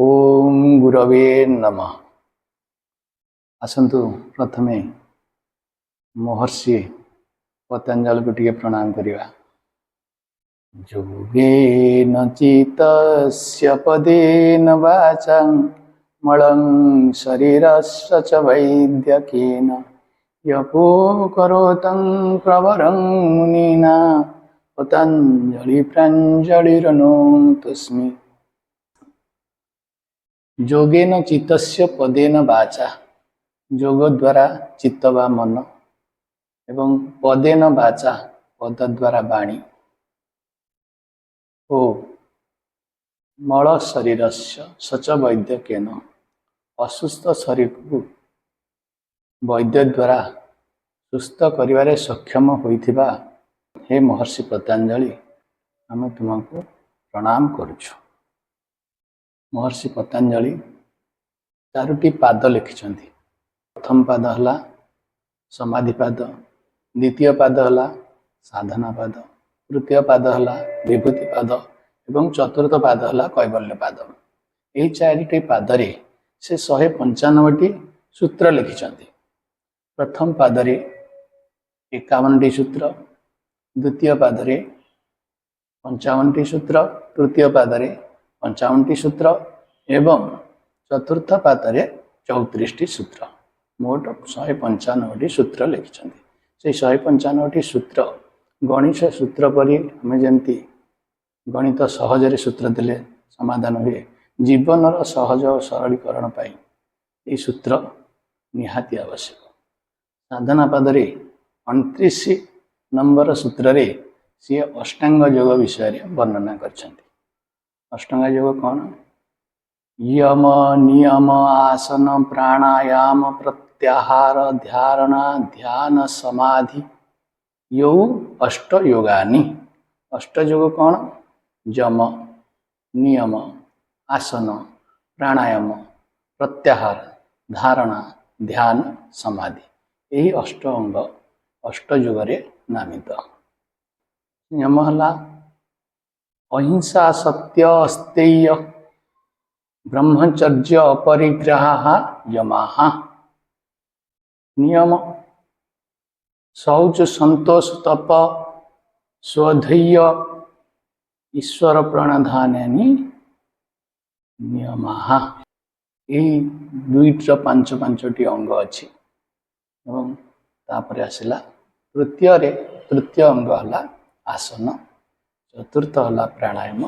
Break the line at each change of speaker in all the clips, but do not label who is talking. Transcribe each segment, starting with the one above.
ओम गुरवे नमः। आसंतु प्रथमे महर्षि पतंजलि को टिके प्रणाम करिवा। योगेन चित्तस्य पदेन वाचां मलं शरीरस्य च वैद्यकेन यपोकरोतं प्रवरं मुनिना पतंजलि प्राञ्जलिरनोतस्मि। योगेन चित्तस्य पदेन वाचा, योग द्वारा चित्त वा मन एवं पदेन वाचा पद द्वारा वाणी ओ मल शरीरस्य सच वैद्यकेन असुस्थ शरीर को वैद्य द्वारा सुस्थ करिवारे सक्षम होइथिबा हे महर्षि पतंजलि आमे तुमको प्रणाम करुछु। महर्षि पतंजलि चारोटी पाद लिखिछन्ति। प्रथम पाद हला समाधि पाद, द्वितीय पाद हला साधना पाद, तृतीय पाद हला विभूति पाद एवं चतुर्थ पाद हला कैवल्य पाद। एही चारिटी पादरे से 195टी सूत्र लिखिछन्ति। प्रथम पादरे 51टी सूत्र, द्वितीय पादरे 55टी सूत्र, तृतीय पादरे 55टी सूत्र एवं चतुर्थ पादरे 34टी सूत्र, मोट 195टी सूत्र लिखिछन्ति। से 195टी सूत्र गणित सूत्र परि हमें जमती गणित सहजरे सूत्र देले समाधान हुए, जीवन सहज और सरलीकरण पाई ये सूत्र निहाती आवश्यक। साधना पादरे 29 नंबर सूत्र रे सी अष्टांग योग विषय वर्णना करछन्ति। अष्टांग योग कौन? यम नियम आसन प्राणायाम प्रत्याहार धारणा ध्यान समाधि यो अष्ट योगानि। अष्ट योग कौन? यम नियम आसन प्राणायाम प्रत्याहार धारणा ध्यान समाधि यही अष्ट अंग अष्ट योगरे नामित। नियम हला अहिंसा सत्य अस्तेय ब्रह्मचर्य अपरिग्रह यमाः। नियम शौच संतोष तप स्वधैर्य ईश्वर प्रणधानानि नियमाः। यही 2-5 अंग अच्छी एवं तापर आसला तृतीय अंग हला आसन, चतुर्थ हला प्राणायाम,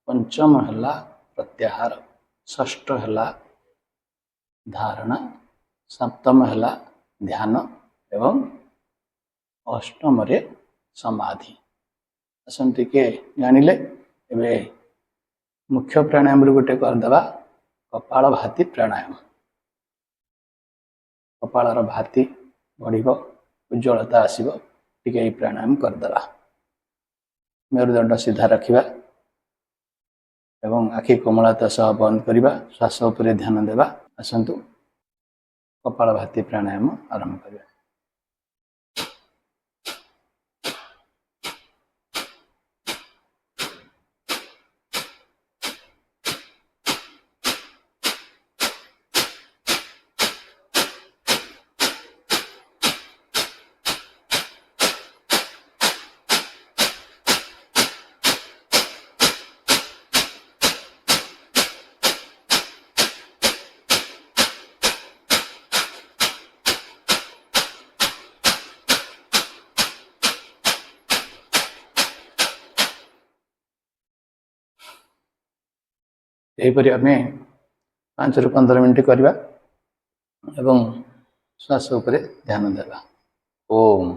पंचम हला प्रत्याहार, षष्ठ हला धारणा, सप्तम हला ध्यान एवं अष्टम रे समाधि। असंति के जानिले एबे मुख्य प्राणायाम रे गोटे करदबा कपाल भाती प्राणायाम। कपालर भाती बढ़िबो, उज्ज्वलता आसीबो, टिके ई प्राणायाम करदबा। मेरुदंड सीधा रखिबा एवं आखि कोमलता सह बंद करिबा, श्वास उपरे ध्यान देबा। आसंतु कपाल भाती प्राणायाम आरंभ करिबा। यहीपरि आम 5-15 मिनट करवा एवं श्वास उपरे ध्यान देवा। ओम।